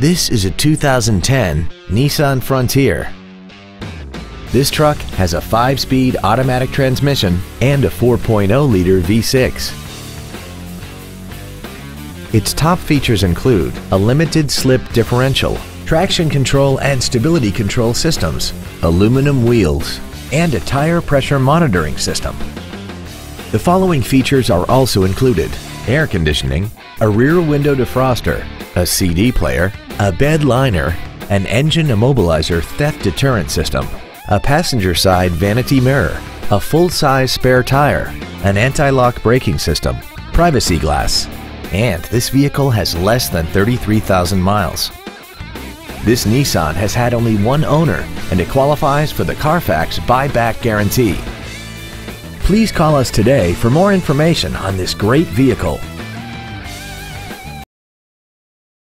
This is a 2010 Nissan Frontier. This truck has a 5-speed automatic transmission and a 4.0-liter V6. Its top features include a limited slip differential, traction control and stability control systems, aluminum wheels, and a tire pressure monitoring system. The following features are also included: air conditioning, a rear window defroster, a CD player, a bed liner, an engine immobilizer theft deterrent system, a passenger side vanity mirror, a full-size spare tire, an anti-lock braking system, privacy glass, and this vehicle has less than 33,000 miles. This Nissan has had only one owner and it qualifies for the Carfax buyback guarantee. Please call us today for more information on this great vehicle.